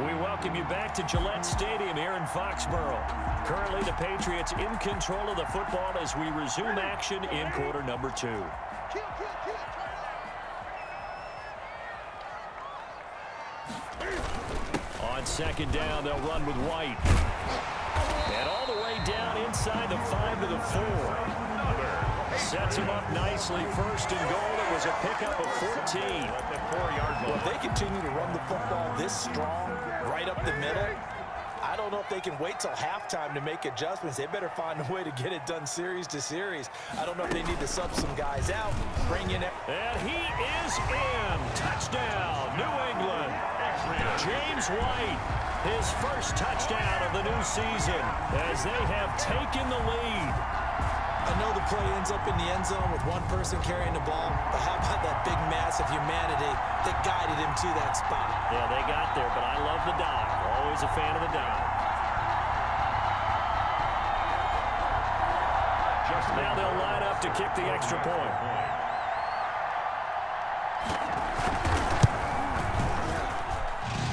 We welcome you back to Gillette Stadium here in Foxborough. Currently, the Patriots in control of the football as we resume action in quarter number 2. On second down, they'll run with White. And all the way down inside the 5 to the 4. Sets him up nicely. First and goal. It was a pickup of 14. Well, if they continue to run the football this strong, right up the middle, I don't know if they can wait till halftime to make adjustments. They better find a way to get it done series to series. I don't know if they need to sub some guys out, bring in... And he is in. Touchdown, New England. James White, his first touchdown of the new season as they have taken the lead. I know the play ends up in the end zone with one person carrying the ball, but how about that big mass of humanity that guided him to that spot? Yeah, they got there, but I love the dive. Always a fan of the dive. Now they'll line up to kick the extra point.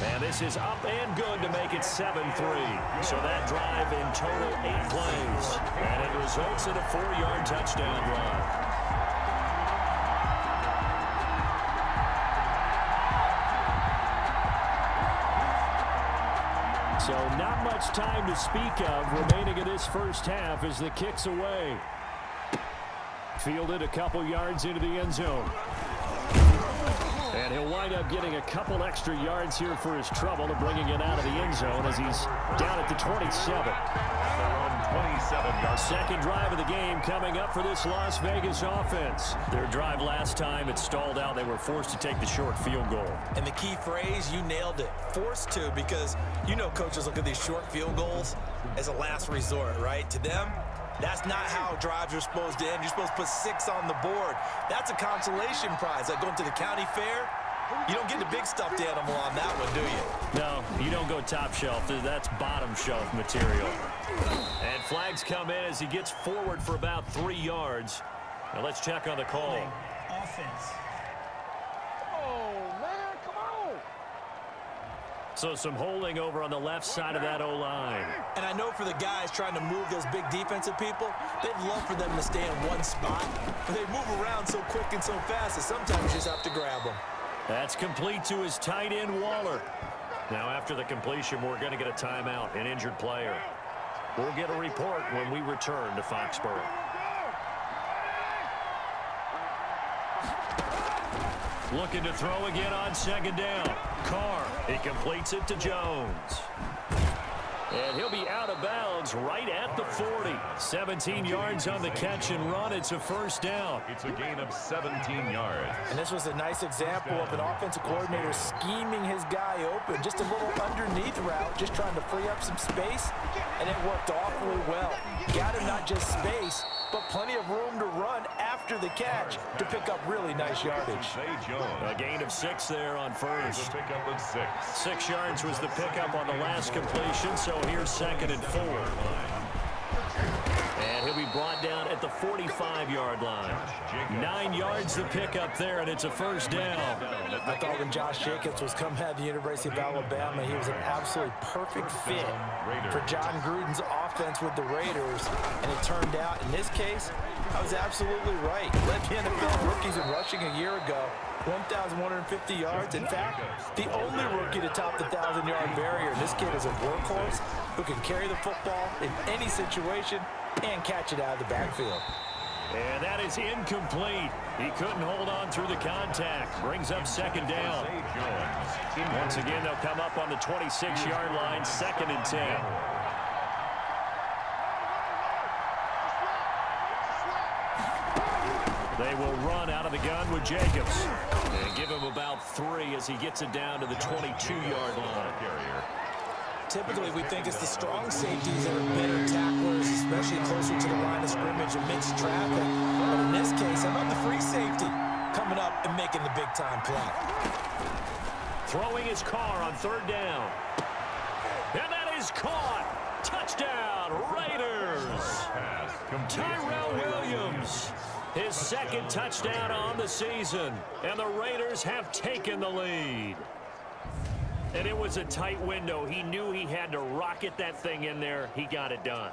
And this is up and good to make it 7-3. So that drive in total 8 plays. And it results in a 4-yard touchdown run. So not much time to speak of remaining in this first half as the kick's away. Fielded a couple yards into the end zone. And he'll wind up getting a couple extra yards here for his trouble and bringing it out of the end zone as he's down at the 27. Second drive of the game coming up for this Las Vegas offense. Their drive last time, it stalled out. They were forced to take the short field goal. And the key phrase, you nailed it. Forced to, because you know coaches look at these short field goals as a last resort, right? To them, that's not how drives are supposed to end. You're supposed to put 6 on the board. That's a consolation prize. Like going to the county fair, you don't get the big stuffed animal on that one, do you? No, you don't go top shelf. That's bottom shelf material. And flags come in as he gets forward for about 3 yards. Now let's check on the call. Offense. So some holding over on the left side of that O-line. And I know for the guys trying to move those big defensive people, they'd love for them to stay in one spot. But they move around so quick and so fast that sometimes you just have to grab them. That's complete to his tight end, Waller. Now after the completion, we're going to get a timeout, an injured player. We'll get a report when we return to Foxborough. Looking to throw again on second down. Carr, he completes it to Jones. And he'll be out of bounds right at the 40. 17 yards on the catch and run. It's a first down. It's a gain of 17 yards. And this was a nice example of an offensive coordinator scheming his guy open. Just a little underneath route, just trying to free up some space, and it worked awfully well. Got him not just space, but plenty of room to run after the catch to pick up really nice yardage. A gain of 6 there on first. A pickup of 6. 6 yards was the pickup on the last completion, so here's second and 4. And he'll be brought down at the 45-yard line. 9 yards the pickup there, and it's a first down. I thought when Josh Jacobs was coming out of the University of Alabama, he was an absolutely perfect fit for John Gruden's offense with the Raiders. And it turned out, in this case, I was absolutely right. Led the NFL rookies in rushing a year ago, 1,150 yards. In fact, the only rookie to top the 1,000-yard barrier. This kid is a workhorse who can carry the football in any situation and catch it out of the backfield. And that is incomplete. He couldn't hold on through the contact. Brings up second down. Once again, they'll come up on the 26-yard line, second and 10. They will run out of the gun with Jacobs. And give him about 3 as he gets it down to the 22-yard line. Typically, we think it's the strong safeties that are better tacklers, especially closer to the line of scrimmage amidst traffic. But in this case, how about the free safety coming up and making the big-time play? Throwing his car on third down. And that is caught. Touchdown, Raiders. Tyrell Williams. His second touchdown on the season. And the Raiders have taken the lead. And it was a tight window. He knew he had to rocket that thing in there. He got it done.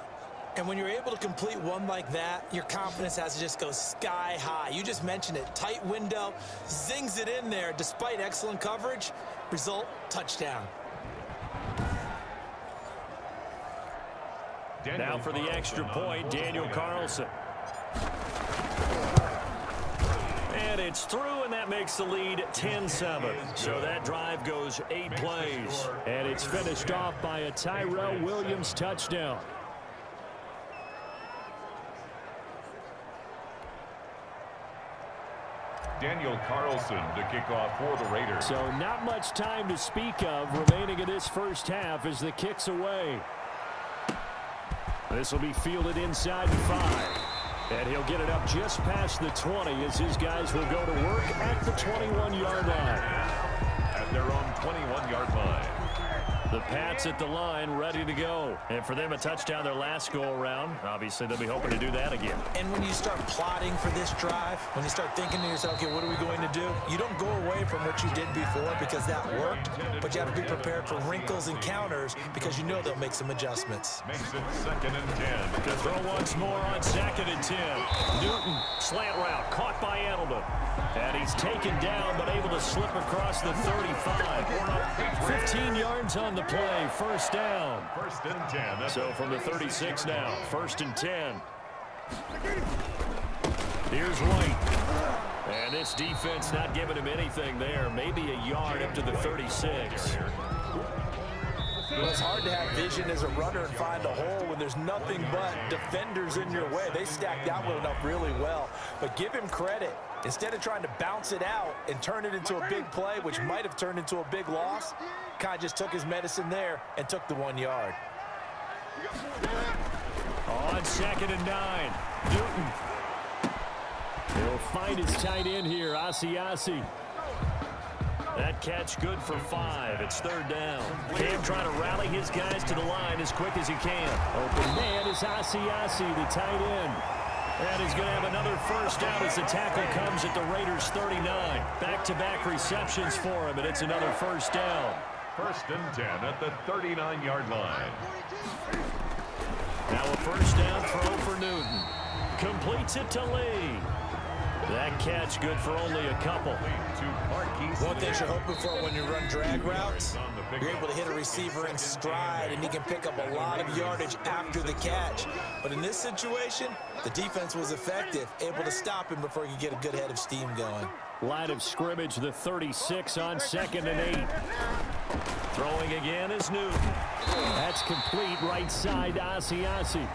And when you're able to complete one like that, your confidence has to just go sky high. You just mentioned it. Tight window, zings it in there despite excellent coverage. Result, touchdown. Now for the extra point, Daniel Carlson. And it's through, and that makes the lead 10-7. So that drive goes 8 plays. And it's finished off by a Tyrell Williams touchdown. Daniel Carlson to kick off for the Raiders. So not much time to speak of remaining in this first half as the kick's away. This will be fielded inside the 5. And he'll get it up just past the 20 as his guys will go to work at the 21-yard line. At their own 21-yard line. The Pats at the line, ready to go. And for them, a touchdown their last go-around. Obviously, they'll be hoping to do that again. And when you start plotting for this drive, when you start thinking to yourself, okay, what are we going to do? You don't go away from what you did before because that worked, but you have to be prepared for wrinkles and counters because you know they'll make some adjustments. Makes it 2nd and 10. To throw once more on 2nd and 10. Newton, slant route, caught by Edelman. And he's taken down, but able to slip across the 35. 15 yards on the play, first down. 1st and 10. So from the 36 now, 1st and 10. Here's White. And this defense not giving him anything there. Maybe a yard up to the 36. Well, it's hard to have vision as a runner and find a hole when there's nothing but defenders in your way. They stacked that one up really well. But give him credit. Instead of trying to bounce it out and turn it into a big play, which might have turned into a big loss, kind of just took his medicine there and took the 1 yard. On 2nd and 9, Newton. He'll find his tight end here, Asiasi. That catch good for 5. It's 3rd down. Cam trying to rally his guys to the line as quick as he can. Open man is Asiasi, the tight end. And he's going to have another first down as the tackle comes at the Raiders' 39. Back-to-back receptions for him, and it's another first down. 1st and 10 at the 39-yard line. Now a first down throw for Newton. Completes it to Lee. That catch good for only a couple. One thing you're hoping for when you run drag routes, you're able to hit a receiver in stride, and he can pick up a lot of yardage after the catch. But in this situation, the defense was effective, able to stop him before he could get a good head of steam going. Line of scrimmage, the 36 on 2nd and 8. Throwing again is Newton. That's complete right side to Asiasi.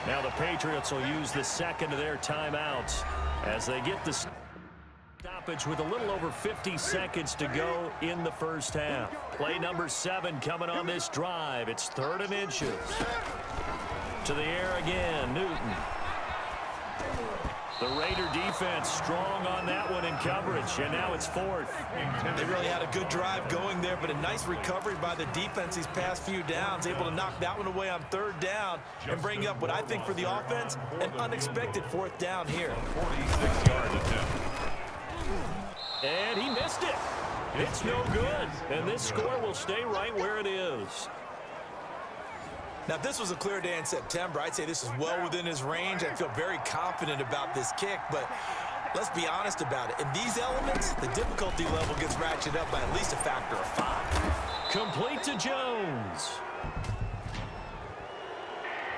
Now the Patriots will use the second of their timeouts as they get the stoppage with a little over 50 seconds to go in the first half. Play number 7 coming on this drive. It's 3rd and inches. To the air again, Newton. The Raider defense strong on that one in coverage, and now it's 4th. They really had a good drive going there, but a nice recovery by the defense these past few downs, able to knock that one away on 3rd down and bring up what I think for the offense, an unexpected 4th down here. 46-yard attempt. And he missed it. It's no good, and this score will stay right where it is. Now, if this was a clear day in September, I'd say this is well within his range. I feel very confident about this kick, but let's be honest about it. In these elements, the difficulty level gets ratcheted up by at least a factor of 5. Complete to Jones.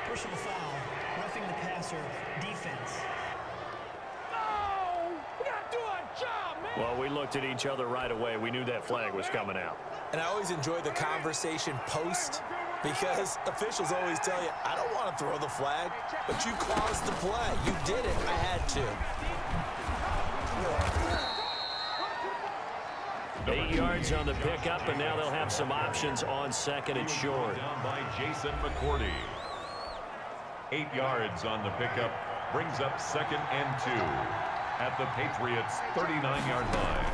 Personal foul, roughing the passer, defense. Oh, we gotta do our job, man. Well, we looked at each other right away. We knew that flag was coming out. And I always enjoy the conversation post, because officials always tell you, I don't want to throw the flag, but you caused the play. You did it. I had to. 8 yards on the pickup, and now they'll have some options on 2nd and short. Down by Jason McCourty. 8 yards on the pickup. Brings up 2nd and 2 at the Patriots' 39-yard line.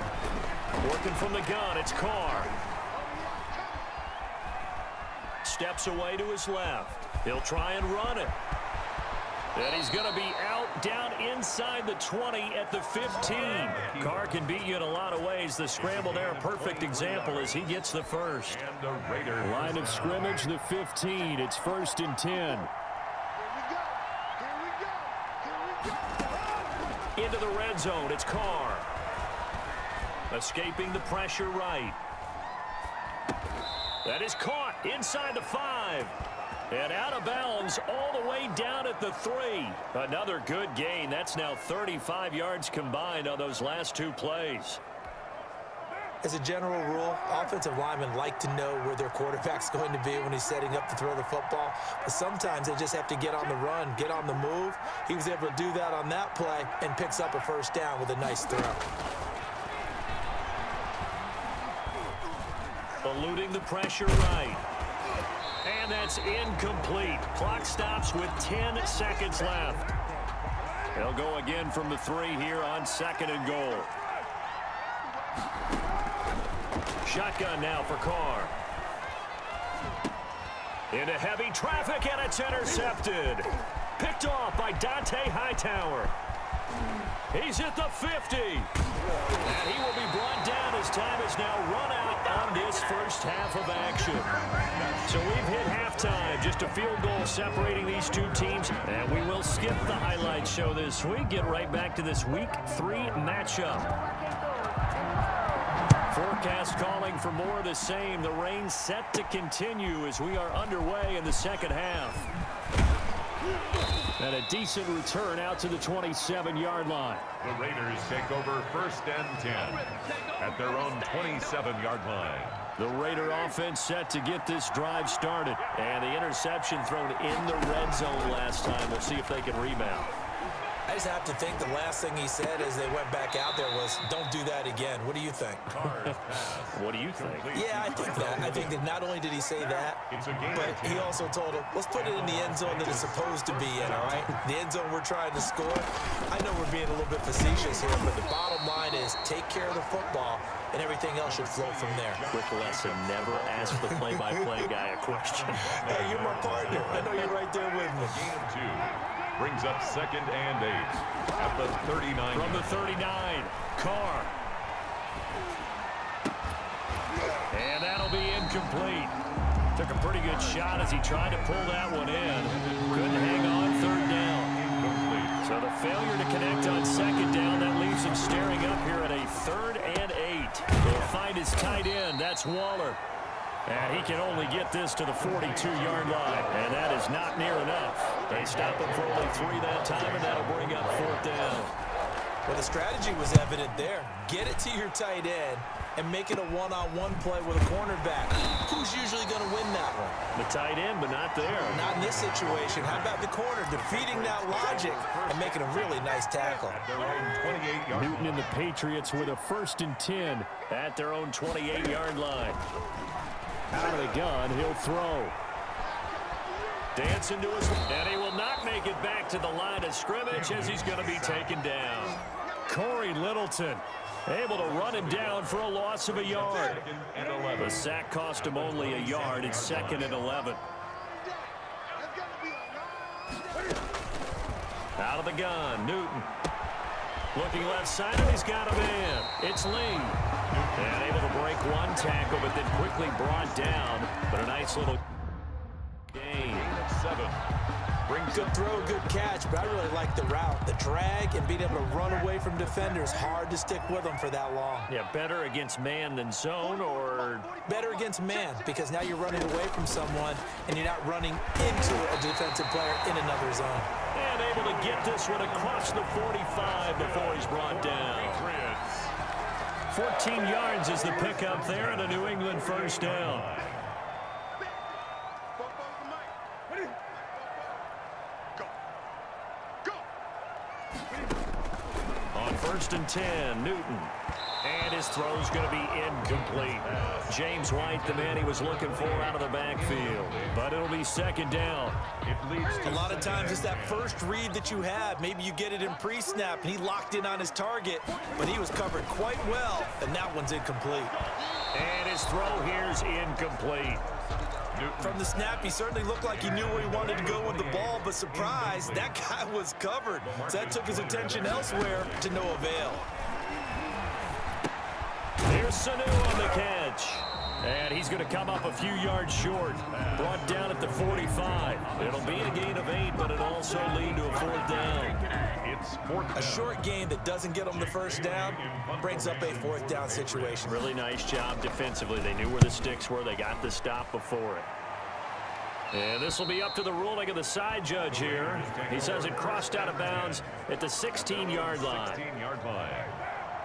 Working from the gun, it's Carr. Steps away to his left. He'll try and run it. And he's going to be out down inside the 20 at the 15. Carr can beat you in a lot of ways. The scramble there, a perfect example as he gets the first. Line of scrimmage, the 15. It's 1st and 10. Into the red zone, it's Carr. Escaping the pressure right. That is caught inside the 5. And out of bounds all the way down at the 3. Another good gain. That's now 35 yards combined on those last 2 plays. As a general rule, offensive linemen like to know where their quarterback's going to be when he's setting up to throw the football. But sometimes they just have to get on the run, get on the move. He was able to do that on that play and picks up a 1st down with a nice throw. Eluding the pressure right. And that's incomplete. Clock stops with 10 seconds left. They'll go again from the 3 here on 2nd and goal. Shotgun now for Carr. Into heavy traffic, and it's intercepted. Picked off by Dante Hightower. He's at the 50. And he will be brought down as time is now run out on this first half of action. So we've hit halftime. Just a field goal separating these 2 teams. And we will skip the highlight show this week. Get right back to this Week 3 matchup. Forecast calling for more of the same. The rain set to continue as we are underway in the second half. And a decent return out to the 27-yard line. The Raiders take over 1st and 10 at their own 27-yard line. The Raider offense set to get this drive started. And the interception thrown in the red zone last time. We'll see if they can rebound. I just have to think the last thing he said as they went back out there was, don't do that again. What do you think? What do you think? Yeah, I think that. I think that not only did he say that, but he also told him, let's put it in the end zone that it's supposed to be in, all right? The end zone we're trying to score. I know we're being a little bit facetious here, but the bottom line is take care of the football, and everything else should flow from there. Quick lesson, never ask the play-by-play guy a question. Hey, you're my partner. I know you're right there with me. Gain of 2. Brings up 2nd and 8 at the 39. From the 39, Carr. And that'll be incomplete. Took a pretty good shot as he tried to pull that one in. Couldn't hang on 3rd down. Incomplete. So the failure to connect on 2nd down, that leaves him staring up here at a 3rd and 8. He'll find his tight end. That's Waller. And he can only get this to the 42-yard line, and that is not near enough. They stop him for only 3 that time, and that'll bring up 4th down. Well, the strategy was evident there. Get it to your tight end and make it a one-on-one play with a cornerback. Who's usually going to win that one? The tight end, but not there. Not in this situation. How about the corner defeating that logic and making a really nice tackle? At their own 28-yard Newton and the Patriots with a 1st and 10 at their own 28-yard line. Out of the gun, he'll throw. Dancing to his, and he will not make it back to the line of scrimmage as he's going to be taken down. Corey Littleton able to run him down for a loss of a yard. The sack cost him only a yard. It's 2nd and 11. Out of the gun, Newton. Looking left side, and he's got a man. It's Lee. And able to break one tackle, but then quickly brought down. But a nice little gain. 7. Brings Good throw, good catch, but I really like the route. The drag and being able to run away from defenders. Hard to stick with them for that long. Yeah, better against man than zone, or? Better against man, because now you're running away from someone, and you're not running into a defensive player in another zone. And able to get this one across the 45 before he's brought down. 14 yards is the pickup there, and a New England 1st down. On 1st and 10, Newton. And his throw's going to be incomplete. James White, the man he was looking for out of the backfield. But it'll be 2nd down. A lot of times it's that first read that you have. Maybe you get it in pre-snap, and he locked in on his target, but he was covered quite well, and that one's incomplete. And his throw here's incomplete. From the snap, he certainly looked like he knew where he wanted to go with the ball, but surprise, that guy was covered. So that took his attention elsewhere to no avail. Here's Sanu on the catch. And he's going to come up a few yards short. Brought down at the 45. It'll be a gain of 8, but it'll also lead to a 4th down. It's 4th down. A short gain that doesn't get them the first down brings up a 4th down situation. Really nice job defensively. They knew where the sticks were. They got the stop before it. And this will be up to the ruling of the side judge here. He says it crossed out of bounds at the 16-yard line. 16-yard line.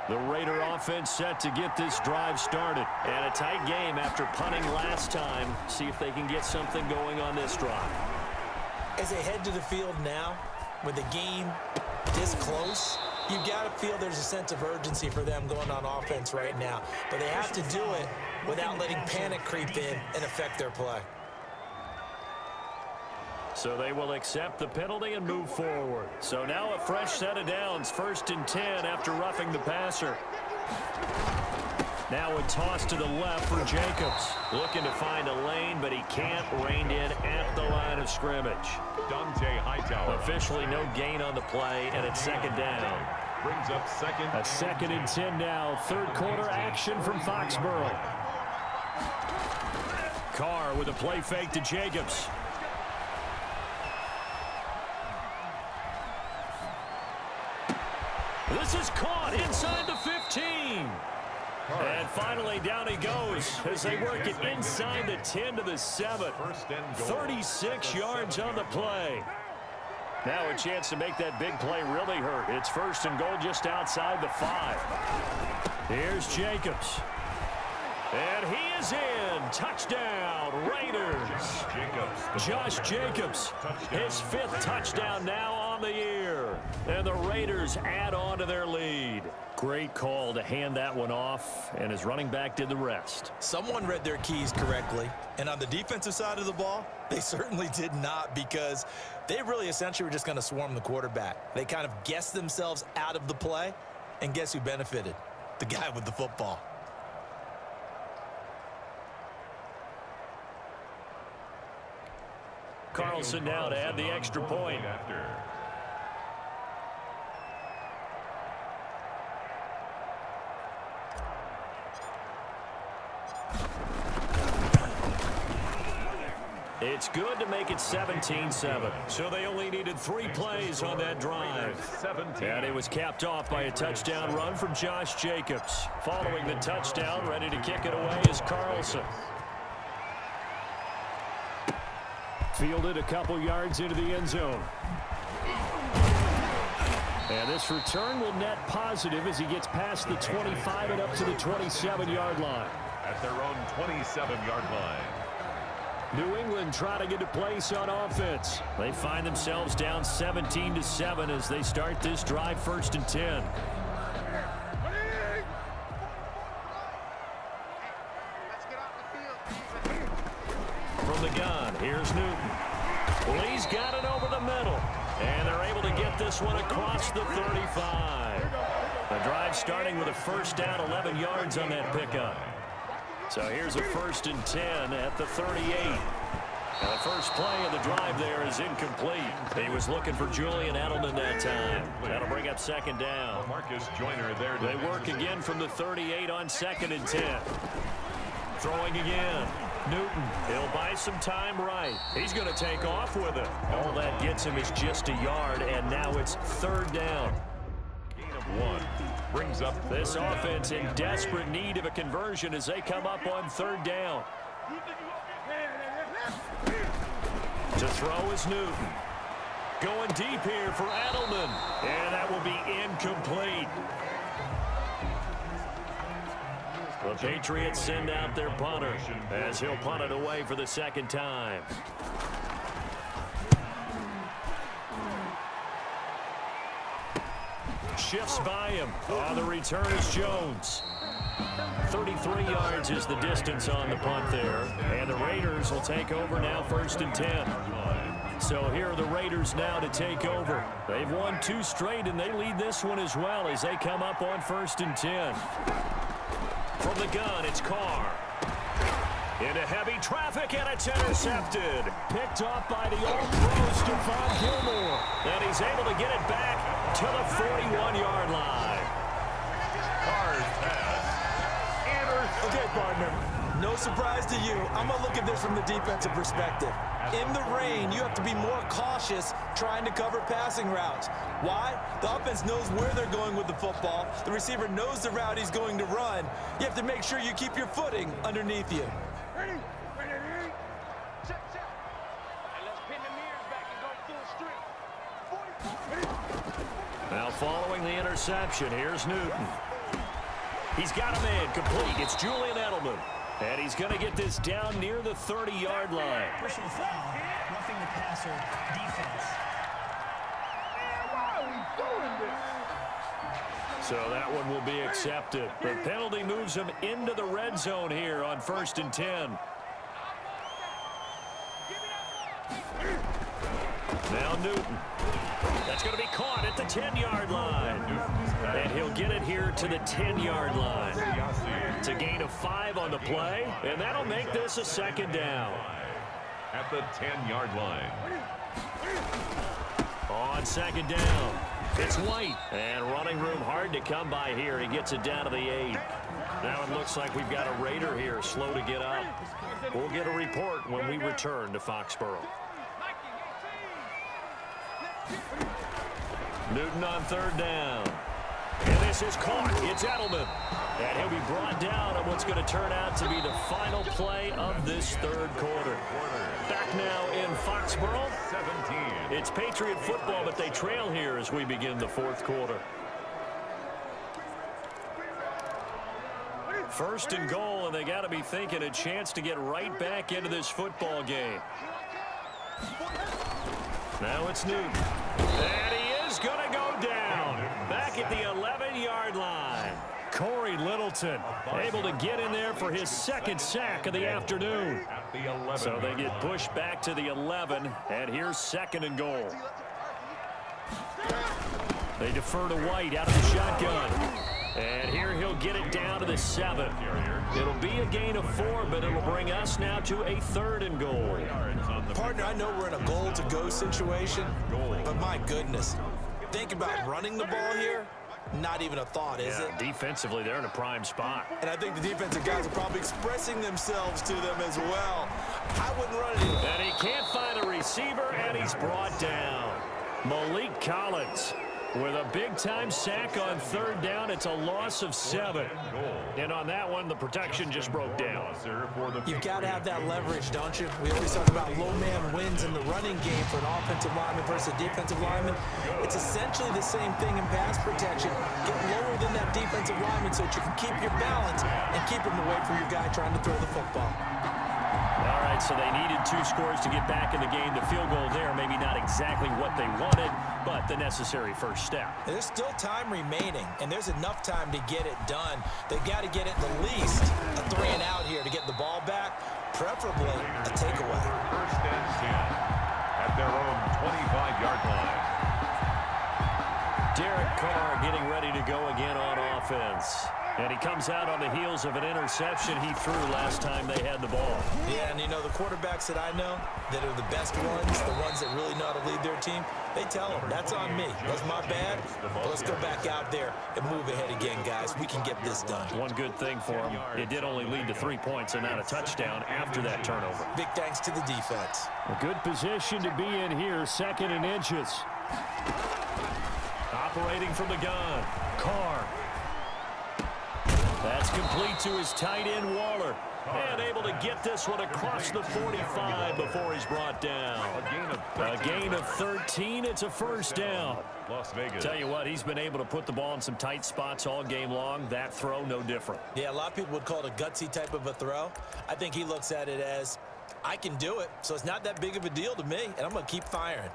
The Raider offense set to get this drive started. And a tight game after punting last time. See if they can get something going on this drive. As they head to the field now, with the game this close, you've got to feel there's a sense of urgency for them going on offense right now. But they have to do it without letting panic creep in and affect their play. So they will accept the penalty and move forward. So now a fresh set of downs, 1st and 10 after roughing the passer. Now a toss to the left for Jacobs. Looking to find a lane, but he can't. Reined in at the line of scrimmage. Dante Hightower. Officially no gain on the play, and it's 2nd down. Brings up second. A 2nd and 10 now. 3rd quarter action from Foxborough. Carr with a play fake to Jacobs. This is caught inside the 15. And finally down he goes as they work it inside the 10 to the 7. 36 yards on the play. Now a chance to make that big play really hurt. It's 1st and goal just outside the 5. Here's Jacobs. And he is in. Touchdown, Raiders. Josh Jacobs, his 5th touchdown now on the year. And the Raiders add on to their lead. Great call to hand that one off, and his running back did the rest. Someone read their keys correctly, and on the defensive side of the ball, they certainly did not, because they really essentially were just going to swarm the quarterback. They kind of guessed themselves out of the play, and guess who benefited? The guy with the football. Carlson now to add the extra point. It's good to make it 17-7. So they only needed 3 plays on that drive. And it was capped off by a touchdown run from Josh Jacobs. Following the touchdown, ready to kick it away is Carlson. Fielded a couple yards into the end zone. And this return will net positive as he gets past the 25 and up to the 27-yard line. At their own 27-yard line. New England trying to get a place on offense. They find themselves down 17-7 as they start this drive, 1st and 10. From the gun, here's Newton. Lee's got it over the middle. And they're able to get this one across the 35. The drive starting with a 1st down, 11 yards on that pickup. So here's a 1st and 10 at the 38. And the first play of the drive there is incomplete. He was looking for Julian Edelman that time. That'll bring up 2nd down. Marcus Joyner there. They work again from the 38 on 2nd and 10. Throwing again. Newton, he'll buy some time right. He's going to take off with it. All that gets him is just a yard, and now it's 3rd down. Gain of 1. Brings up this offense in desperate need of a conversion as they come up on 3rd down. To throw is Newton. Going deep here for Edelman. And that will be incomplete. The Patriots send out their punter as he'll punt it away for the 2nd time. Shifts by him. On the return is Jones. 33 yards is the distance on the punt there. And the Raiders will take over now, 1st and 10. So here are the Raiders now to take over. They've won 2 straight, and they lead this one as well as they come up on 1st and 10. From the gun, it's Carr. Into heavy traffic, and it's intercepted. Picked off by the All-Pro Stephon Gilmore. And he's able to get it back to the 41-yard line. Carr's pass. Okay, partner. No surprise to you. I'm going to look at this from the defensive perspective. In the rain, you have to be more cautious trying to cover passing routes. Why? The offense knows where they're going with the football. The receiver knows the route he's going to run. You have to make sure you keep your footing underneath you. Ready? Set. And let's pin the mirrors back and go full strip. Now following the interception, here's Newton. He's got a man complete. It's Julian Edelman. And he's going to get this down near the 30-yard line. Personal foul, roughing the passer, defense. Why are we doing this? So that one will be accepted. The penalty moves him into the red zone here on 1st and 10. Now Newton. That's going to be caught at the 10-yard line. And he'll get it here to the 10-yard line. It's a gain of 5 on the play, and that'll make this a 2nd down. At the 10-yard line. On 2nd down, it's White. And running room hard to come by here. He gets it down to the 8. Now it looks like we've got a Raider here slow to get up. We'll get a report when we return to Foxborough. Newton on 3rd down. And this is caught. It's Edelman. And he'll be brought down on what's going to turn out to be the final play of this 3rd quarter. Back now in Foxborough. 17. It's Patriot football, but they trail here as we begin the 4th quarter. 1st and goal, and they got to be thinking a chance to get right back into this football game. Now it's Newton. And he is going to go down. Back at the 11-yard line. Corey Littleton able to get in there for his 2nd sack of the afternoon. At the 11. So they get pushed back to the 11, and here's 2nd and goal. They defer to White out of the shotgun. And here he'll get it down to the 7. It'll be a gain of 4, but it'll bring us now to a 3rd and goal. Partner, I know we're in a goal-to-go situation, but my goodness. Think about running the ball here. Not even a thought, is it? Defensively, they're in a prime spot. And I think the defensive guys are probably expressing themselves to them as well. I wouldn't run it either. And he can't find a receiver, and he's brought down. Malik Collins with a big-time sack on 3rd down. It's a loss of 7. And on that one, the protection just broke down. You've got to have that leverage, don't you? We always talk about low man wins in the running game for an offensive lineman versus a defensive lineman. It's essentially the same thing in pass protection. Get lower than that defensive lineman so that you can keep your balance and keep him away from your guy trying to throw the football. All right, so they needed 2 scores to get back in the game. The field goal there, maybe not exactly what they wanted, but the necessary first step. There's still time remaining, and there's enough time to get it done. They've got to get it the least a 3 and out here to get the ball back, preferably a takeaway. 1st and 10 at their own 25-yard line. Derek Carr getting ready to go again on offense. And he comes out on the heels of an interception he threw last time they had the ball. Yeah, and you know, the quarterbacks that I know that are the best ones, the ones that really know how to lead their team, they tell them, that's on me. That's my bad. But let's go back out there and move ahead again, guys. We can get this done. One good thing for him, it did only lead to 3 points and not a touchdown after that turnover. Big thanks to the defense. A good position to be in here, 2nd and inches. Operating from the gun, Carr. That's complete to his tight end, Waller. And able to get this one across the 45 before he's brought down. A gain of 13. It's a 1st down. Las Vegas. Tell you what, he's been able to put the ball in some tight spots all game long. That throw, no different. Yeah, a lot of people would call it a gutsy type of a throw. I think he looks at it as, I can do it, so it's not that big of a deal to me, and I'm going to keep firing.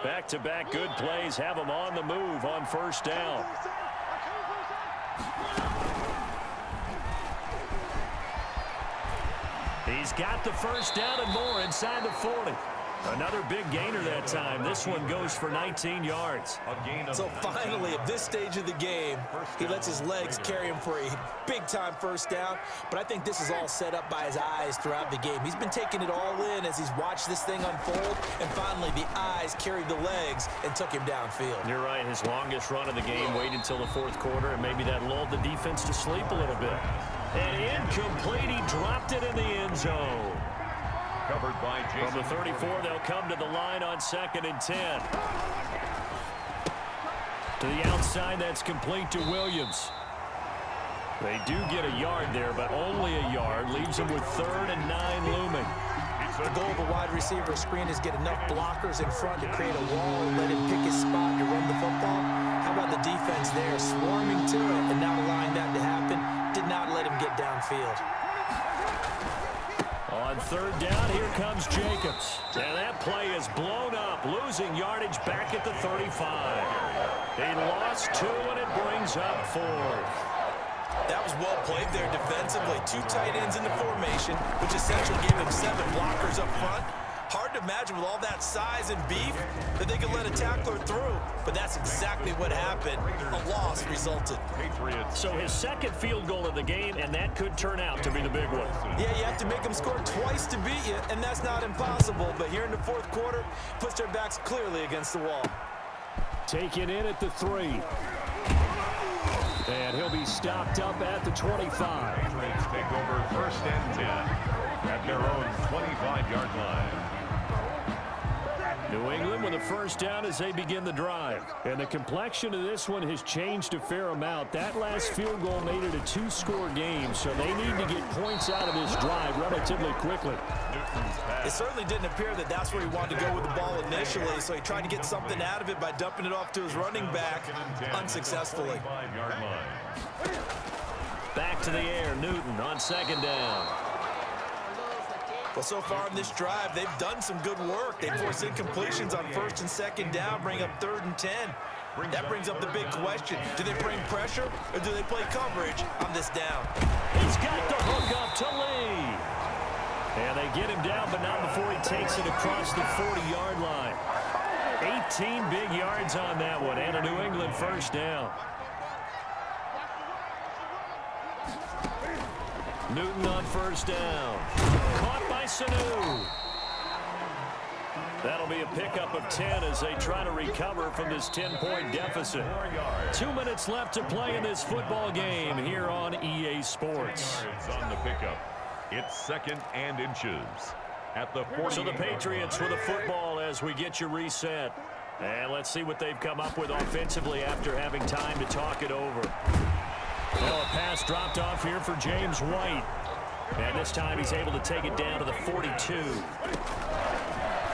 Back-to-back good plays have him on the move on 1st down. He's got the 1st down and more inside the 40. Another big gainer that time. This one goes for 19 yards. So finally, at this stage of the game, he lets his legs carry him for a big-time first down. But I think this is all set up by his eyes throughout the game. He's been taking it all in as he's watched this thing unfold. And finally, the eyes carried the legs and took him downfield. You're right. His longest run of the game waited until the fourth quarter, and maybe that lulled the defense to sleep a little bit. And incomplete. He dropped it in the end zone. Covered by Jason. From the 34, they'll come to the line on 2nd and 10. To the outside, that's complete to Williams. They do get a yard there, but only a yard. Leaves them with 3rd and 9 looming. The goal of a wide receiver screen is get enough blockers in front to create a wall and let him pick his spot to run the football. How about the defense there, swarming to it and not allowing that to happen? Did not let him get downfield. On 3rd down, here comes Jacobs. And that play is blown up, losing yardage back at the 35. He lost 2, and it brings up 4th. That was well played there defensively. 2 tight ends in the formation, which essentially gave him 7 blockers up front. Hard to imagine with all that size and beef that they could let a tackler through, but that's exactly what happened. A loss resulted. So his 2nd field goal of the game, and that could turn out to be the big one. Yeah, you have to make them score twice to beat you, and that's not impossible. But here in the 4th quarter, puts their backs clearly against the wall. Taken in at the 3. And he'll be stopped up at the 25. Patriots take over 1st and 10 at their own 25-yard line. New England with a first down as they begin the drive. And the complexion of this one has changed a fair amount. That last field goal made it a 2-score game, so they need to get points out of this drive relatively quickly. It certainly didn't appear that that's where he wanted to go with the ball initially, so he tried to get something out of it by dumping it off to his running back unsuccessfully. Back to the air, Newton on 2nd down. Well, so far in this drive, they've done some good work. They force incompletions on 1st and 2nd down, bring up 3rd and 10. That brings up the big question. Do they bring pressure or do they play coverage on this down? He's got the hook up to Lee. And they get him down, but not before he takes it across the 40-yard line. 18 big yards on that one, and a New England first down. Newton on 1st down. Caught by Sanu. That'll be a pickup of 10 as they try to recover from this 10-point deficit. 2 minutes left to play in this football game here on EA Sports. On the pickup. It's 2nd and inches at the 40. So the Patriots with a football as we get you reset. And let's see what they've come up with offensively after having time to talk it over. Well, a pass dropped off here for James White. And this time he's able to take it down to the 42.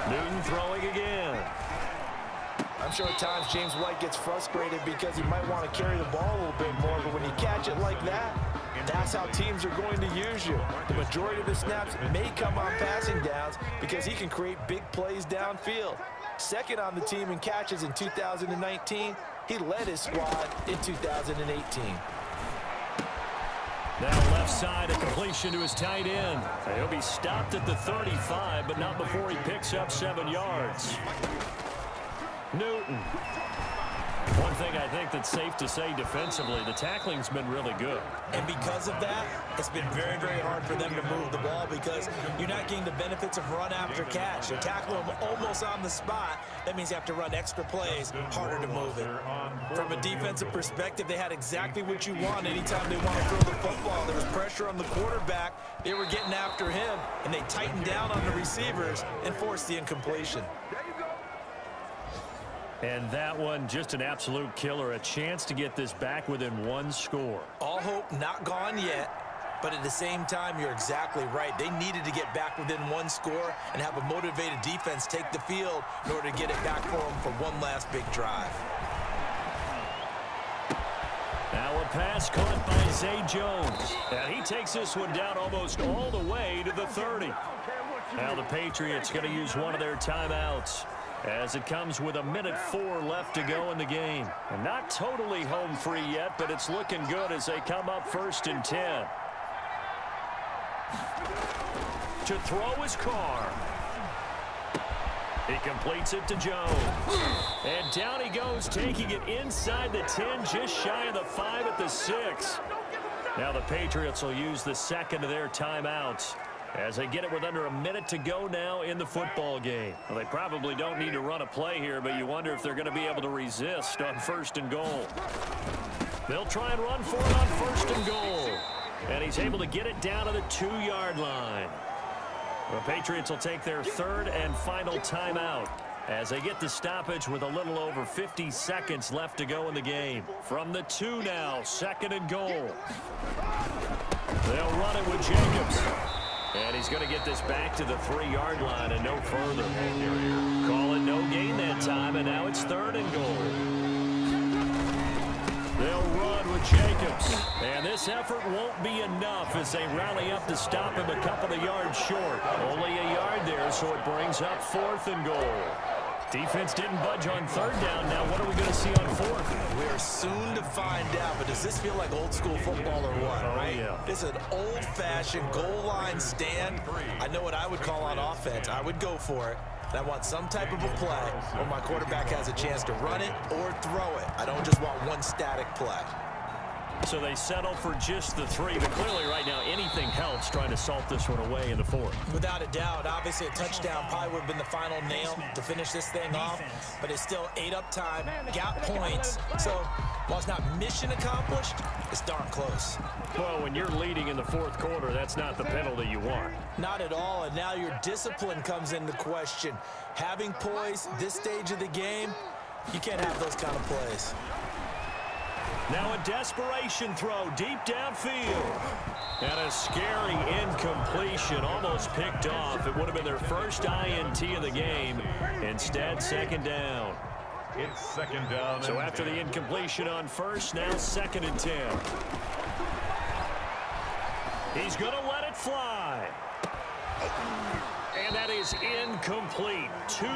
Newton throwing again. I'm sure at times James White gets frustrated because he might want to carry the ball a little bit more, but when you catch it like that, that's how teams are going to use you. The majority of the snaps may come on passing downs because he can create big plays downfield. 2nd on the team in catches in 2019. He led his squad in 2018. Now left side, a completion to his tight end. He'll be stopped at the 35, but not before he picks up 7 yards. Newton. One thing I think that's safe to say defensively, the tackling's been really good. And because of that, it's been very, very hard for them to move the ball because you're not getting the benefits of run after catch. You tackle them almost on the spot. That means you have to run extra plays, harder to move it. From a defensive perspective, they had exactly what you want anytime they want to throw the football. There was pressure on the quarterback. They were getting after him, and they tightened down on the receivers and forced the incompletion. And that one, just an absolute killer. A chance to get this back within 1 score. All hope not gone yet, but at the same time, you're exactly right. They needed to get back within 1 score and have a motivated defense take the field in order to get it back for them for one last big drive. Now a pass caught by Zay Jones. And he takes this one down almost all the way to the 30. Now the Patriots going to use one of their timeouts, as it comes with 1:04 left to go in the game. And not totally home free yet, but it's looking good as they come up 1st and 10. To throw is Carr. He completes it to Jones. And down he goes, taking it inside the 10, just shy of the 5 at the 6. Now the Patriots will use the second of their timeouts as they get it with under a minute to go now in the football game. Well, they probably don't need to run a play here, but you wonder if they're going to be able to resist on 1st and goal. They'll try and run for it on 1st and goal. And he's able to get it down to the 2-yard line. The Patriots will take their 3rd and final timeout as they get the stoppage with a little over 50 seconds left to go in the game. From the 2 now, 2nd and goal. They'll run it with Jacobs. And he's going to get this back to the 3-yard line and no further. Call it no gain that time, and now it's 3rd and goal. They'll run with Jacobs. And this effort won't be enough as they rally up to stop him a couple of yards short. Only a yard there, so it brings up 4th and goal. Defense didn't budge on 3rd down. Now what are we going to see on 4th? We are soon to find out, but does this feel like old school football or what, right? Yeah. This is an old-fashioned goal line stand. I know what I would call on offense. I would go for it. And I want some type of a play where my quarterback has a chance to run it or throw it. I don't just want one static play. So they settle for just the 3, but clearly right now anything helps trying to salt this one away in the 4th. Without a doubt, obviously a touchdown probably would have been the final nail to finish this thing off, but it's still 8 up time, got points. So while it's not mission accomplished, it's darn close. Well, when you're leading in the 4th quarter, that's not the penalty you want. Not at all, and now your discipline comes into question. Having poise this stage of the game, you can't have those kind of plays. Now a desperation throw deep downfield. And a scary incompletion, almost picked off. It would have been their first INT of the game. Instead, 2nd down. It's 2nd down. So after the incompletion on 1st, now 2nd and 10. He's going to let it fly. And that is incomplete. 2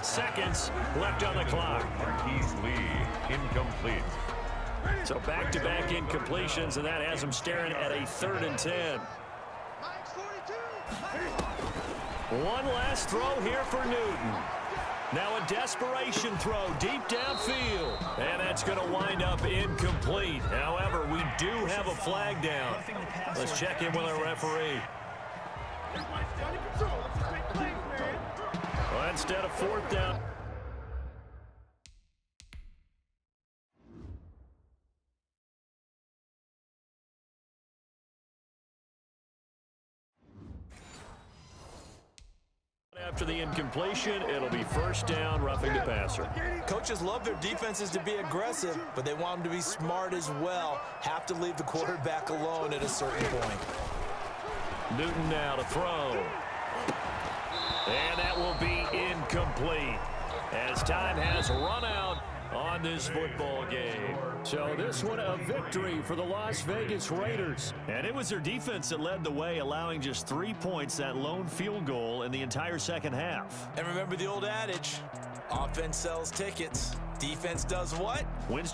seconds left on the clock. Marquise Lee, incomplete. So back-to-back incompletions, and that has him staring at a 3rd and 10. One last throw here for Newton. Now a desperation throw deep downfield. And that's going to wind up incomplete. However, we do have a flag down. Let's check in with our referee. Well, instead of 4th down. After the incompletion, it'll be 1st down, roughing the passer. Coaches love their defenses to be aggressive, but they want them to be smart as well. Have to leave the quarterback alone at a certain point. Newton now to throw. And that will be incomplete as time has run out on this football game. So this one a victory for the Las Vegas Raiders. And it was their defense that led the way, allowing just 3 points, that lone field goal in the entire 2nd half. And remember the old adage, offense sells tickets. Defense does what? Wins